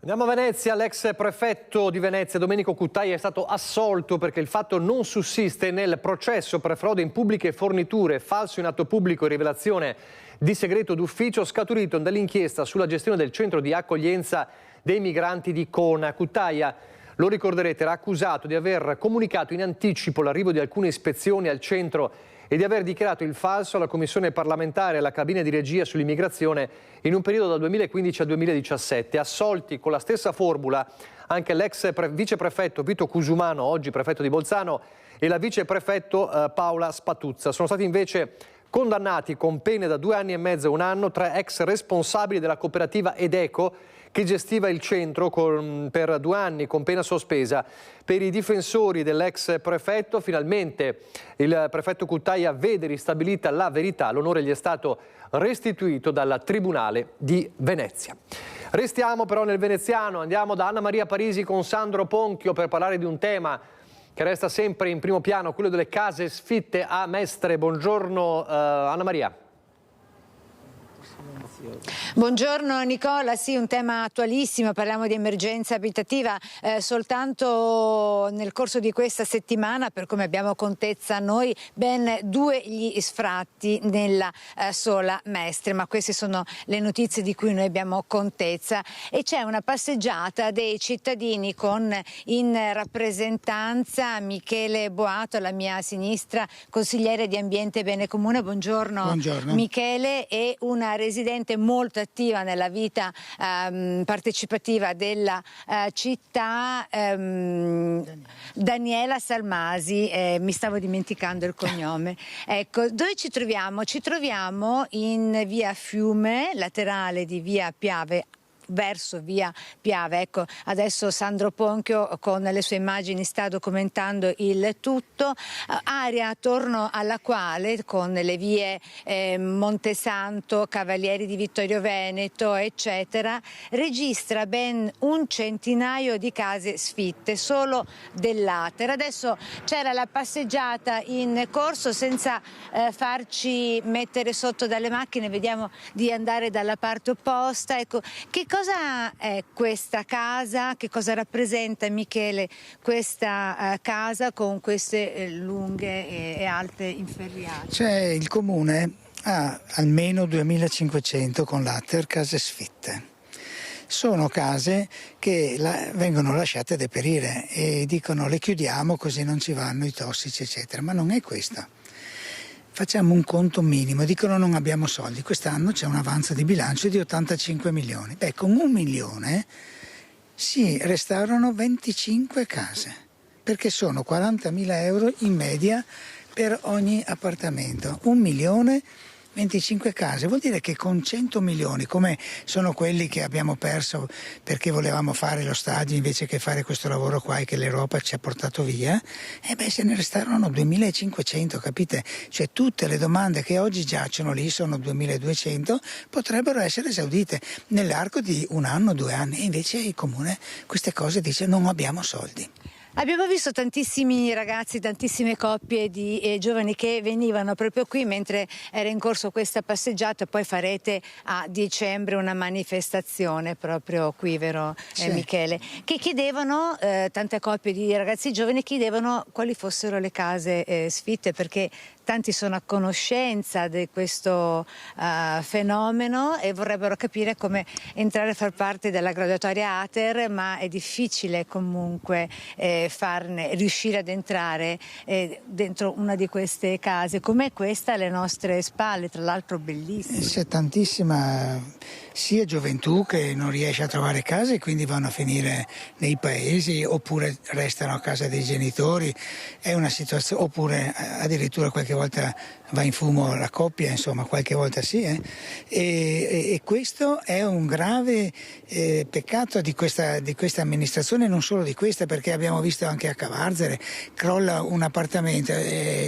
Andiamo a Venezia. L'ex prefetto di Venezia Domenico Cuttaia è stato assolto perché il fatto non sussiste nel processo per frode in pubbliche forniture, falso in atto pubblico e rivelazione di segreto d'ufficio scaturito dall'inchiesta sulla gestione del centro di accoglienza dei migranti di Cona. Cuttaia, lo ricorderete, era accusato di aver comunicato in anticipo l'arrivo di alcune ispezioni al centro e di aver dichiarato il falso alla Commissione parlamentare e alla cabina di regia sull'immigrazione in un periodo dal 2015 al 2017. Assolti con la stessa formula anche l'ex viceprefetto Vito Cusumano, oggi prefetto di Bolzano, e la viceprefetto Paola Spatuzza. Sono stati invece condannati con pene da 2 anni e mezzo a 1 anno 3 ex responsabili della cooperativa Edeco, che gestiva il centro per 2 anni con pena sospesa. Per i difensori dell'ex prefetto, finalmente il prefetto Cuttaia vede ristabilita la verità. L'onore gli è stato restituito dal Tribunale di Venezia. Restiamo però nel veneziano, andiamo da Anna Maria Parisi con Sandro Ponchio per parlare di un tema che resta sempre in primo piano, quello delle case sfitte a Mestre. Buongiorno Anna Maria. Buongiorno Nicola, sì, un tema attualissimo, parliamo di emergenza abitativa. Soltanto nel corso di questa settimana, per come abbiamo contezza noi, ben 2 gli sfratti nella sola Mestre, ma queste sono le notizie di cui noi abbiamo contezza, e c'è una passeggiata dei cittadini con in rappresentanza Michele Boato, alla mia sinistra, consigliere di Ambiente e Bene Comune. Buongiorno. Buongiorno. Michele, e una residente molto attiva nella vita partecipativa della città, Daniela Salmasi, mi stavo dimenticando il cognome. Ecco, dove ci troviamo? Ci troviamo in via Fiume, laterale di via Piave, verso via Piave. Ecco, adesso Sandro Ponchio con le sue immagini sta documentando il tutto, area attorno alla quale con le vie Montesanto, Cavalieri di Vittorio Veneto eccetera registra ben un centinaio di case sfitte solo dell'Ater. Adesso c'era la passeggiata in corso, senza farci mettere sotto dalle macchine, vediamo di andare dalla parte opposta. Ecco, che cosa è questa casa? Che cosa rappresenta, Michele, questa casa con queste lunghe e alte inferriate? Cioè, il comune ha almeno 2500 con l'Ater case sfitte. Sono case che vengono lasciate deperire e dicono le chiudiamo così non ci vanno i tossici eccetera, ma non è questo. Facciamo un conto minimo, dicono non abbiamo soldi, quest'anno c'è un avanzo di bilancio di 85 milioni. Beh, con 1 milione si restaurano 25 case, perché sono 40.000 euro in media per ogni appartamento. 1 milione, 25 case, vuol dire che con 100 milioni, come sono quelli che abbiamo perso perché volevamo fare lo stadio invece che fare questo lavoro qua e che l'Europa ci ha portato via, se ne restarono 2.500, capite? Cioè tutte le domande che oggi giacciono lì, sono 2.200, potrebbero essere esaudite nell'arco di 1 anno, 2 anni, e invece il comune queste cose dice non abbiamo soldi. Abbiamo visto tantissimi ragazzi, tantissime coppie di giovani che venivano proprio qui mentre era in corso questa passeggiata. Poi farete a dicembre una manifestazione proprio qui, vero Sì. Michele? Che chiedevano, tante coppie di ragazzi giovani chiedevano quali fossero le case sfitte, perché tanti sono a conoscenza di questo fenomeno e vorrebbero capire come entrare a far parte della graduatoria Ater, ma è difficile comunque riuscire ad entrare dentro una di queste case come questa alle nostre spalle, tra l'altro bellissima. C'è tantissima sia gioventù che non riesce a trovare case e quindi vanno a finire nei paesi oppure restano a casa dei genitori, è una situazione, oppure addirittura qualche volta va in fumo la coppia, insomma qualche volta sì. E questo è un grave peccato di questa amministrazione, non solo di questa, perché abbiamo visto anche a Cavarzere, crolla un appartamento,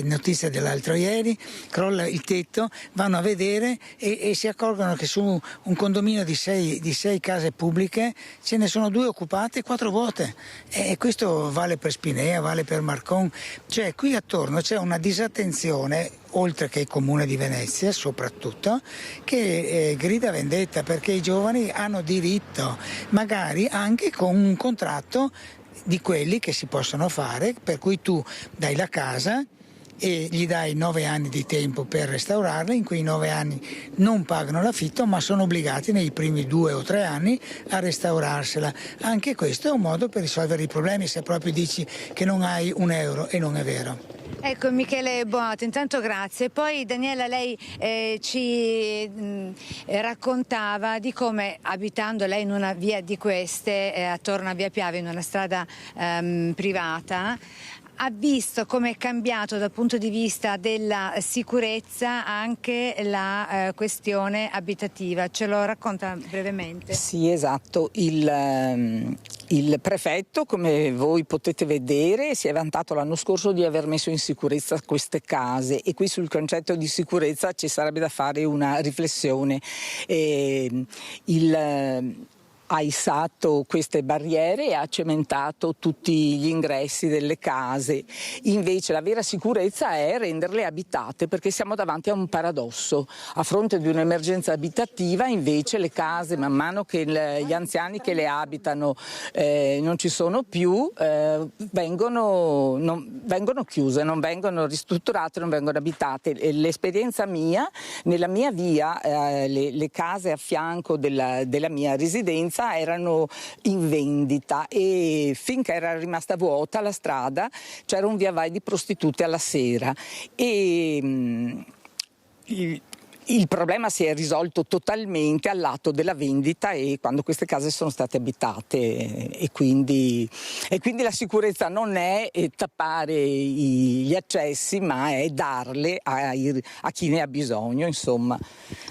notizia dell'altro ieri, crolla il tetto, vanno a vedere e si accorgono che su un condominio di 6 case pubbliche ce ne sono 2 occupate e 4 vuote, e questo vale per Spinea, vale per Marcon, cioè qui attorno c'è una disattenzione, oltre che il Comune di Venezia soprattutto, che grida vendetta, perché i giovani hanno diritto, magari anche con un contratto di quelli che si possono fare, per cui tu dai la casa e gli dai 9 anni di tempo per restaurarla, in quei 9 anni non pagano l'affitto ma sono obbligati nei primi 2 o 3 anni a restaurarsela. Anche questo è un modo per risolvere i problemi, se proprio dici che non hai un euro, e non è vero. Ecco, Michele Boato, intanto grazie. Poi Daniela, lei ci raccontava di come, abitando lei in una via di queste, attorno a via Piave, in una strada privata, ha visto come è cambiato dal punto di vista della sicurezza anche la questione abitativa. Ce lo racconta brevemente? Sì, esatto. Il prefetto, come voi potete vedere, si è vantato l'anno scorso di aver messo in sicurezza queste case, e qui sul concetto di sicurezza ci sarebbe da fare una riflessione. Ha issato queste barriere e ha cementato tutti gli ingressi delle case. Invece la vera sicurezza è renderle abitate, perché siamo davanti a un paradosso. A fronte di un'emergenza abitativa, invece, le case, man mano che gli anziani che le abitano non ci sono più, vengono chiuse, non vengono ristrutturate, non vengono abitate. L'esperienza mia, nella mia via, le case a fianco della mia residenza erano in vendita, e finché era rimasta vuota la strada c'era un via vai di prostitute alla sera, e il problema si è risolto totalmente al lato della vendita e quando queste case sono state abitate, e quindi la sicurezza non è tappare gli accessi, ma è darle a chi ne ha bisogno, insomma.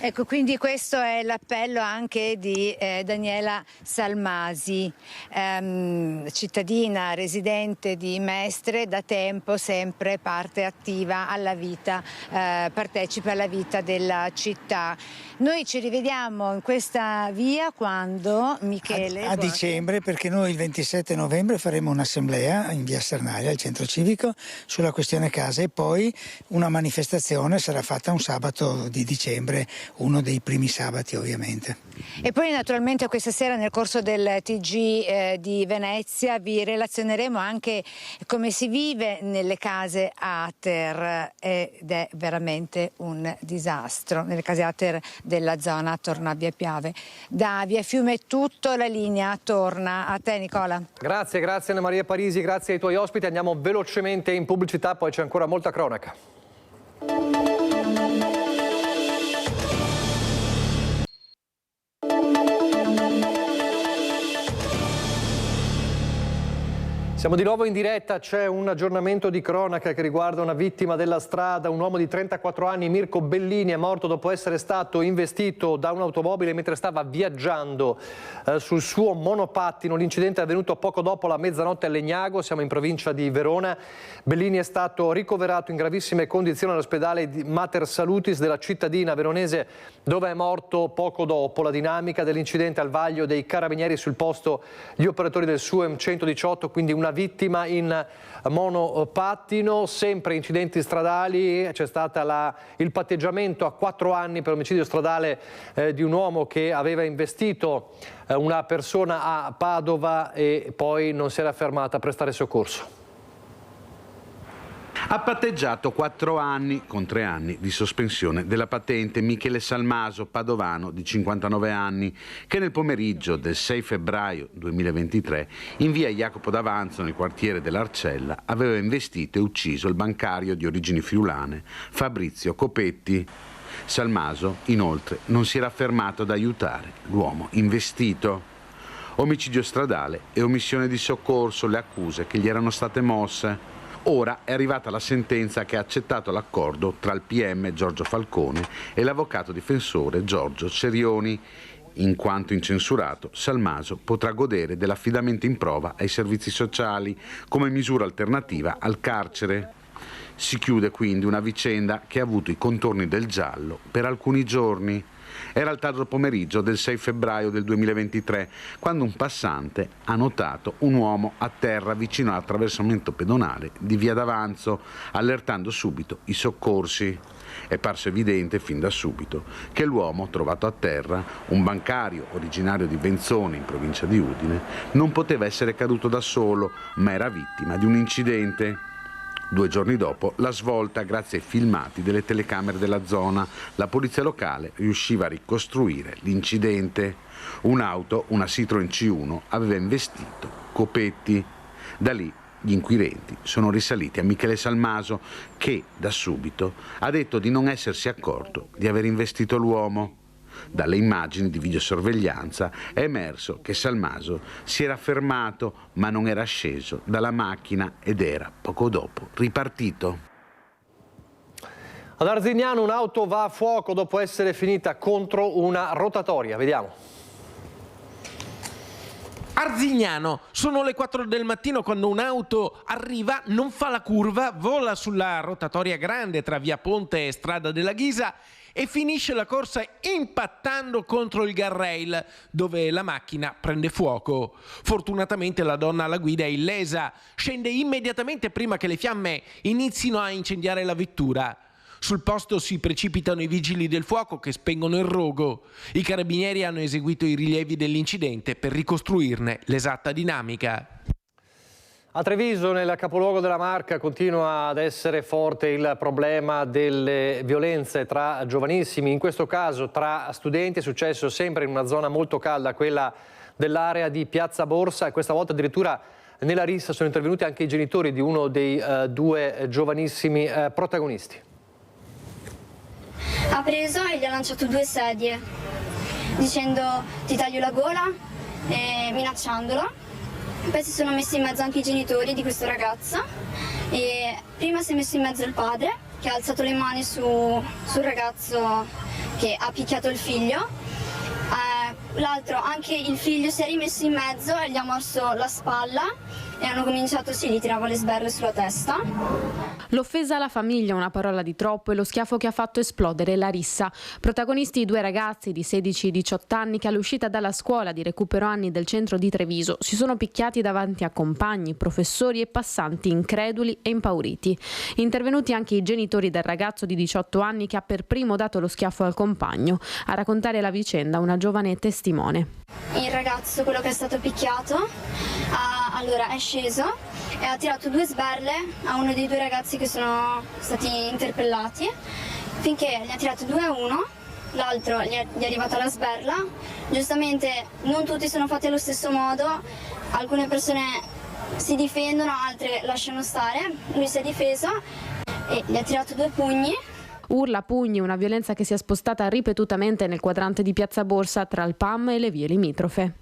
Ecco, quindi questo è l'appello anche di Daniela Salmasi, cittadina residente di Mestre, da tempo sempre parte attiva alla vita, partecipa alla vita della città. Noi ci rivediamo in questa via quando, Michele? A dicembre, perché noi il 27 novembre faremo un'assemblea in via Sernalia, al centro civico, sulla questione case, e poi una manifestazione sarà fatta un sabato di dicembre, uno dei primi sabati ovviamente. E poi naturalmente questa sera nel corso del TG di Venezia vi relazioneremo anche come si vive nelle case ATER, ed è veramente un disastro nelle case ATER della zona attorno a Via Piave. Da Via Fiume è tutto, la linea torna a te, Nicola. Grazie Anna Maria Parisi, grazie ai tuoi ospiti. Andiamo velocemente in pubblicità, poi c'è ancora molta cronaca. Siamo di nuovo in diretta, c'è un aggiornamento di cronaca che riguarda una vittima della strada, un uomo di 34 anni, Mirko Bellini, è morto dopo essere stato investito da un'automobile mentre stava viaggiando sul suo monopattino. L'incidente è avvenuto poco dopo la mezzanotte a Legnago, siamo in provincia di Verona. Bellini è stato ricoverato in gravissime condizioni all'ospedale Mater Salutis della cittadina veronese, dove è morto poco dopo. La dinamica dell'incidente: al vaglio dei carabinieri, sul posto gli operatori del SUEM 118, quindi una vittima in monopattino. Sempre incidenti stradali, c'è stato il patteggiamento a 4 anni per omicidio stradale di un uomo che aveva investito una persona a Padova e poi non si era fermata a prestare soccorso. Ha patteggiato 4 anni con 3 anni di sospensione della patente Michele Salmaso, padovano di 59 anni, che nel pomeriggio del 6 febbraio 2023 in via Jacopo d'Avanzo, nel quartiere dell'Arcella, aveva investito e ucciso il bancario di origini friulane Fabrizio Copetti. Salmaso, inoltre, non si era fermato ad aiutare l'uomo investito. Omicidio stradale e omissione di soccorso, le accuse che gli erano state mosse. Ora è arrivata la sentenza che ha accettato l'accordo tra il PM Giorgio Falcone e l'avvocato difensore Giorgio Cerioni. In quanto incensurato, Salmaso potrà godere dell'affidamento in prova ai servizi sociali come misura alternativa al carcere. Si chiude quindi una vicenda che ha avuto i contorni del giallo per alcuni giorni. Era il tardo pomeriggio del 6 febbraio del 2023, quando un passante ha notato un uomo a terra vicino all'attraversamento pedonale di Via d'Avanzo, allertando subito i soccorsi. È parso evidente fin da subito che l'uomo trovato a terra, un bancario originario di Benzone in provincia di Udine, non poteva essere caduto da solo, ma era vittima di un incidente. 2 giorni dopo la svolta, grazie ai filmati delle telecamere della zona, la polizia locale riusciva a ricostruire l'incidente. Un'auto, una Citroen C1, aveva investito Copetti. Da lì gli inquirenti sono risaliti a Michele Salmaso, che da subito ha detto di non essersi accorto di aver investito l'uomo. Dalle immagini di videosorveglianza è emerso che Salmaso si era fermato ma non era sceso dalla macchina ed era poco dopo ripartito. Ad Arzignano un'auto va a fuoco dopo essere finita contro una rotatoria. Vediamo. Arzignano, sono le 4 del mattino quando un'auto arriva, non fa la curva, vola sulla rotatoria grande tra via Ponte e strada della Ghisa e finisce la corsa impattando contro il guardrail, dove la macchina prende fuoco. Fortunatamente la donna alla guida è illesa, scende immediatamente prima che le fiamme inizino a incendiare la vettura. Sul posto si precipitano i vigili del fuoco che spengono il rogo. I carabinieri hanno eseguito i rilievi dell'incidente per ricostruirne l'esatta dinamica. A Treviso, nel capoluogo della Marca, continua ad essere forte il problema delle violenze tra giovanissimi, in questo caso tra studenti. È successo sempre in una zona molto calda, quella dell'area di Piazza Borsa, e questa volta addirittura nella rissa sono intervenuti anche i genitori di uno dei due giovanissimi protagonisti. Ha preso e gli ha lanciato 2 sedie dicendo ti taglio la gola e minacciandolo. Poi si sono messi in mezzo anche i genitori di questo ragazzo e prima si è messo in mezzo il padre che ha alzato le mani sul ragazzo che ha picchiato il figlio. L'altro, anche il figlio, si è rimesso in mezzo e gli ha morso la spalla e hanno cominciato, gli tirava le sberle sulla testa. L'offesa alla famiglia, una parola di troppo, e lo schiaffo che ha fatto esplodere la rissa. Protagonisti i 2 ragazzi di 16 e 18 anni che all'uscita dalla scuola di recupero anni del centro di Treviso si sono picchiati davanti a compagni, professori e passanti increduli e impauriti. Intervenuti anche i genitori del ragazzo di 18 anni che ha per primo dato lo schiaffo al compagno. A raccontare la vicenda una giovane testimone. Il ragazzo, quello che è stato picchiato, allora è sceso e ha tirato 2 sberle a uno dei 2 ragazzi che sono stati interpellati, finché ne ha tirato 2 a uno, l'altro gli è arrivata la sberla. Giustamente non tutti sono fatti allo stesso modo, alcune persone si difendono, altre lasciano stare. Lui si è difeso e gli ha tirato 2 pugni. Urla, pugni, una violenza che si è spostata ripetutamente nel quadrante di Piazza Borsa tra il PAM e le vie limitrofe.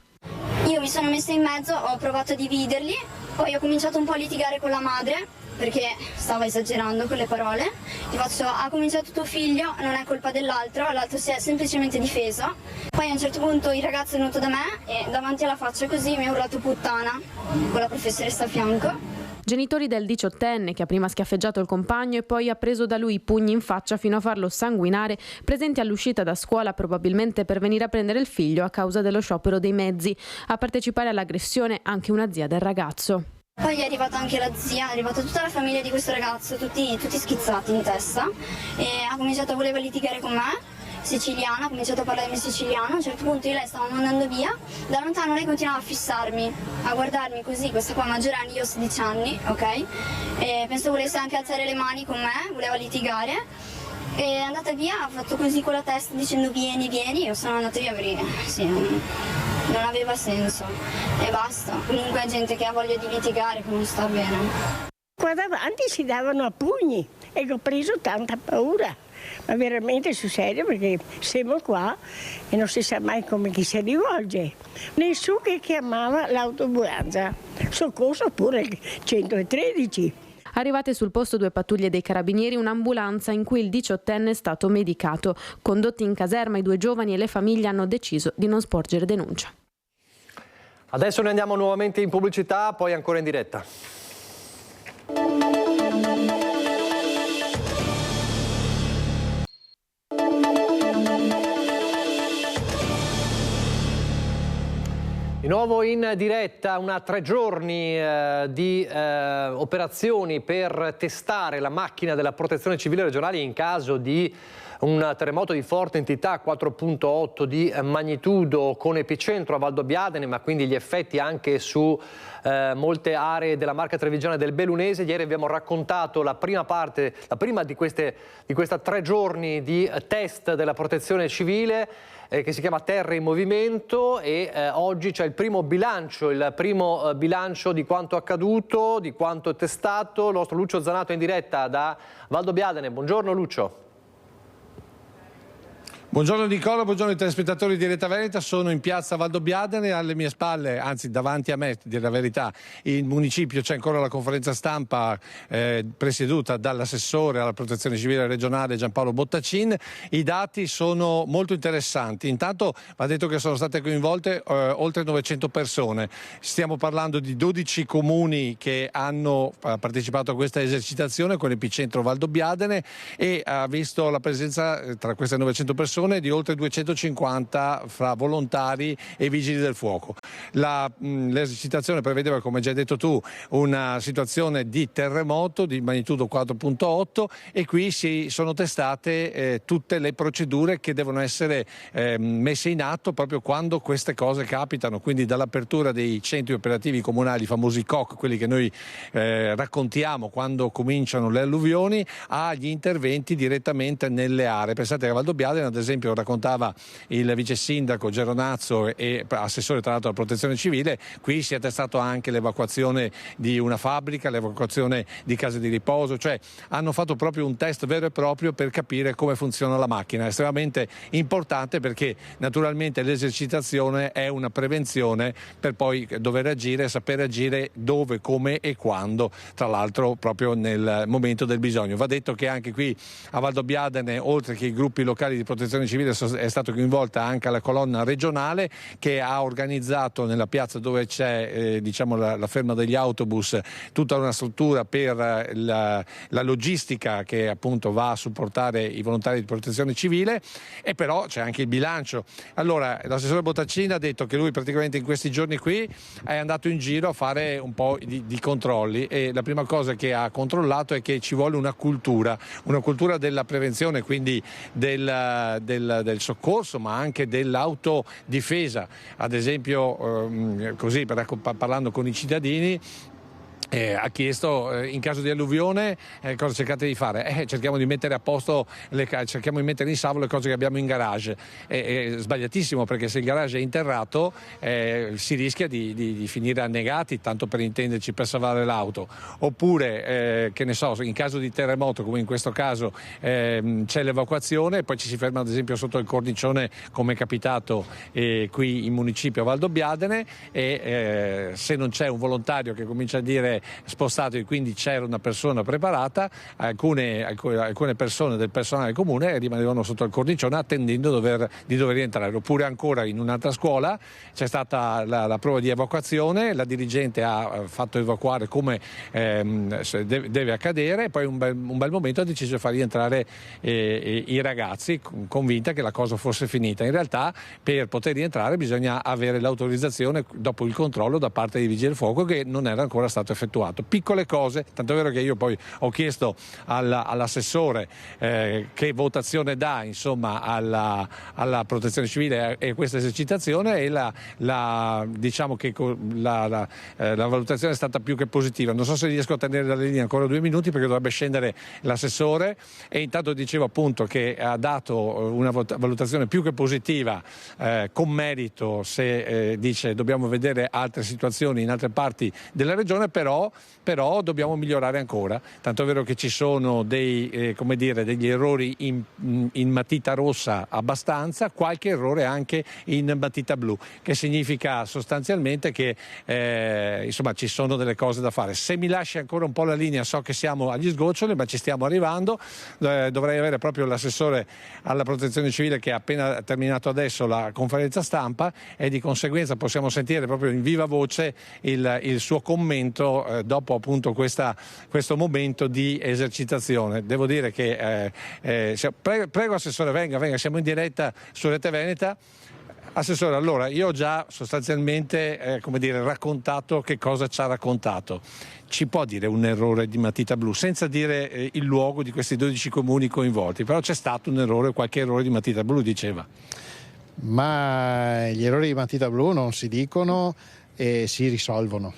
Io mi sono messa in mezzo, ho provato a dividerli, poi ho cominciato un po' a litigare con la madre perché stava esagerando con le parole. Gli faccio, ha cominciato tuo figlio, non è colpa dell'altro, l'altro si è semplicemente difeso. Poi a un certo punto il ragazzo è venuto da me e davanti alla faccia così mi ha urlato puttana con la professoressa a fianco. Genitori del 18enne che ha prima schiaffeggiato il compagno e poi ha preso da lui pugni in faccia fino a farlo sanguinare, presenti all'uscita da scuola probabilmente per venire a prendere il figlio a causa dello sciopero dei mezzi. A partecipare all'aggressione anche una zia del ragazzo. Poi è arrivata anche la zia, è arrivata tutta la famiglia di questo ragazzo, tutti schizzati in testa, e ha cominciato a voler litigare con me. Siciliana, ha cominciato a parlarmi siciliano, a un certo punto io lei stava andando via, da lontano lei continuava a fissarmi, a guardarmi così, questa qua maggiorenne, io ho 16 anni, ok? E penso volesse anche alzare le mani con me, voleva litigare, e è andata via, ha fatto così con la testa dicendo vieni, vieni, io sono andata via perché sì, non aveva senso, e basta. Comunque è gente che ha voglia di litigare, che non sta bene. Qua davanti si davano a pugni e ho preso tanta paura. Ma veramente sul serio, perché siamo qua e non si sa mai come chi si rivolge. Nessuno che chiamava l'autoambulanza, soccorso oppure il 113. Arrivate sul posto 2 pattuglie dei carabinieri, un'ambulanza in cui il 18enne è stato medicato. Condotti in caserma, i 2 giovani e le famiglie hanno deciso di non sporgere denuncia. Adesso ne andiamo nuovamente in pubblicità, poi ancora in diretta. Di nuovo in diretta, 3 giorni di operazioni per testare la macchina della Protezione Civile regionale in caso di un terremoto di forte entità, 4.8 di magnitudo, con epicentro a Valdobbiadene, ma quindi gli effetti anche su molte aree della Marca Trevigiana e del Bellunese. Ieri abbiamo raccontato la prima di questa 3 giorni di test della Protezione Civile, che si chiama Terra in Movimento, e oggi c'è il primo bilancio di quanto accaduto, di quanto testato. Il nostro Lucio Zanato è in diretta da Valdobbiadene. Buongiorno Lucio. Buongiorno Nicola, buongiorno ai telespettatori di Diretta Veneta. Sono in piazza Valdobbiadene, alle mie spalle, anzi davanti a me, dire la verità, in municipio c'è ancora la conferenza stampa presieduta dall'assessore alla protezione civile regionale Giampaolo Bottacin. I dati sono molto interessanti. Intanto va detto che sono state coinvolte oltre 900 persone. Stiamo parlando di 12 comuni che hanno partecipato a questa esercitazione con l'epicentro Valdobbiadene e ha visto la presenza tra queste 900 persone di oltre 250 fra volontari e vigili del fuoco. L'esercitazione prevedeva, come già hai detto tu, una situazione di terremoto di magnitudo 4.8 e qui si sono testate tutte le procedure che devono essere messe in atto proprio quando queste cose capitano, quindi dall'apertura dei centri operativi comunali, i famosi COC, quelli che noi raccontiamo quando cominciano le alluvioni, agli interventi direttamente nelle aree. Pensate che a Valdobbiadene, ad esempio, raccontava il vice sindaco Geronazzo e assessore tra l'altro alla protezione civile, qui si è testato anche l'evacuazione di una fabbrica, l'evacuazione di case di riposo, cioè hanno fatto proprio un test vero e proprio per capire come funziona la macchina. È estremamente importante perché naturalmente l'esercitazione è una prevenzione per poi dover agire e sapere agire dove, come e quando, tra l'altro proprio nel momento del bisogno. Va detto che anche qui a Valdobbiadene, oltre che i gruppi locali di protezione civile, è stata coinvolta anche la colonna regionale che ha organizzato nella piazza dove c'è la ferma degli autobus tutta una struttura per la logistica che appunto va a supportare i volontari di protezione civile, e però c'è anche il bilancio. Allora l'assessore Bottacin ha detto che lui praticamente in questi giorni qui è andato in giro a fare un po' di controlli e la prima cosa che ha controllato è che ci vuole una cultura della prevenzione, quindi del soccorso ma anche dell'autodifesa. Ad esempio così parlando con i cittadini ha chiesto in caso di alluvione cosa cercate di fare? Cerchiamo di mettere a posto, cerchiamo di mettere in salvo le cose che abbiamo in garage. È sbagliatissimo, perché se il garage è interrato si rischia di finire annegati, tanto per intenderci, per salvare l'auto. Oppure che ne so, in caso di terremoto come in questo caso c'è l'evacuazione e poi ci si ferma ad esempio sotto il cornicione, come è capitato qui in municipio a Valdobbiadene, e se non c'è un volontario che comincia a dire spostato e quindi c'era una persona preparata, alcune persone del personale comune rimanevano sotto il cornicione attendendo di dover rientrare. Oppure ancora in un'altra scuola c'è stata la prova di evacuazione, la dirigente ha fatto evacuare come deve accadere e poi un bel momento ha deciso di far rientrare i ragazzi, convinta che la cosa fosse finita. In realtà per poter rientrare bisogna avere l'autorizzazione dopo il controllo da parte dei vigili del fuoco, che non era ancora stato effettuato. Piccole cose, tanto è vero che io poi ho chiesto all'assessore che votazione dà insomma alla protezione civile e questa esercitazione, e diciamo che la valutazione è stata più che positiva. Non so se riesco a tenere la linea ancora 2 minuti perché dovrebbe scendere l'assessore, e intanto dicevo appunto che ha dato una valutazione più che positiva, con merito, se dice dobbiamo vedere altre situazioni in altre parti della regione, però dobbiamo migliorare ancora, tanto è vero che ci sono degli errori in matita rossa abbastanza, qualche errore anche in matita blu, che significa sostanzialmente che insomma ci sono delle cose da fare. Se mi lasci ancora un po' la linea, so che siamo agli sgoccioli ma ci stiamo arrivando, dovrei avere proprio l'assessore alla protezione civile che ha appena terminato adesso la conferenza stampa, e di conseguenza possiamo sentire proprio in viva voce il suo commento dopo appunto questo momento di esercitazione. Devo dire che prego assessore, venga, siamo in diretta su Rete Veneta. Assessore, allora io ho già sostanzialmente raccontato che cosa ci ha raccontato. Ci può dire un errore di matita blu, senza dire il luogo di questi 12 comuni coinvolti, però c'è stato un errore, qualche errore di matita blu, diceva. Ma gli errori di matita blu non si dicono e si risolvono.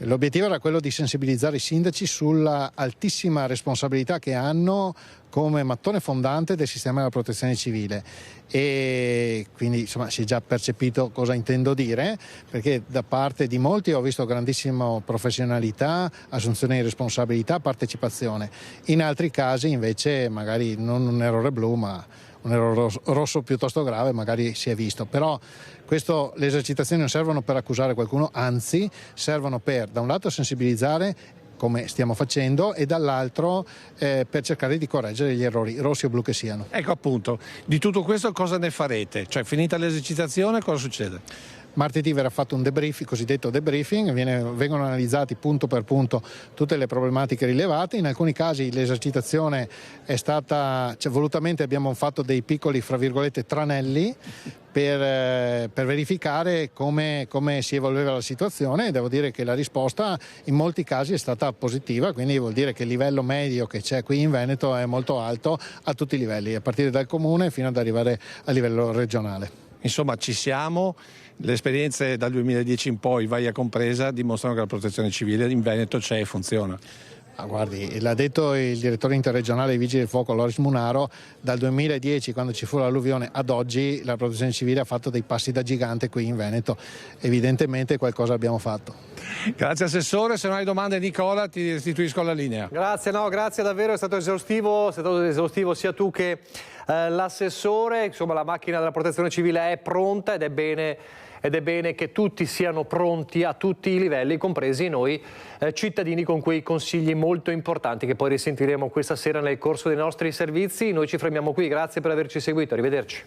L'obiettivo era quello di sensibilizzare i sindaci sulla altissima responsabilità che hanno come mattone fondante del sistema della protezione civile, e quindi insomma si è già percepito cosa intendo dire, perché da parte di molti ho visto grandissima professionalità, assunzione di responsabilità, partecipazione. In altri casi invece magari non un errore blu ma un errore rosso piuttosto grave magari si è visto, però le esercitazioni non servono per accusare qualcuno, anzi servono per da un lato sensibilizzare, come stiamo facendo, e dall'altro per cercare di correggere gli errori, rossi o blu che siano. Ecco appunto, di tutto questo cosa ne farete? Cioè, finita l'esercitazione, cosa succede? Martedì verrà fatto un debriefing, cosiddetto debriefing, vengono analizzati punto per punto tutte le problematiche rilevate. In alcuni casi l'esercitazione è stata, volutamente abbiamo fatto dei piccoli, fra virgolette, tranelli per verificare come si evolveva la situazione, e devo dire che la risposta in molti casi è stata positiva, quindi vuol dire che il livello medio che c'è qui in Veneto è molto alto a tutti i livelli, a partire dal comune fino ad arrivare a livello regionale. Insomma, ci siamo. Le esperienze dal 2010 in poi, Vaia compresa, dimostrano che la protezione civile in Veneto c'è e funziona. Guardi, l'ha detto il direttore interregionale dei Vigili del Fuoco, Loris Munaro, dal 2010, quando ci fu l'alluvione, ad oggi la protezione civile ha fatto dei passi da gigante qui in Veneto. Evidentemente qualcosa abbiamo fatto. Grazie Assessore, se non hai domande Nicola ti restituisco la linea. Grazie davvero, è stato esaustivo sia tu che l'assessore. Insomma, la macchina della protezione civile è pronta ed è bene che tutti siano pronti a tutti i livelli, compresi noi cittadini, con quei consigli molto importanti che poi risentiremo questa sera nel corso dei nostri servizi. Noi ci fermiamo qui, grazie per averci seguito, arrivederci.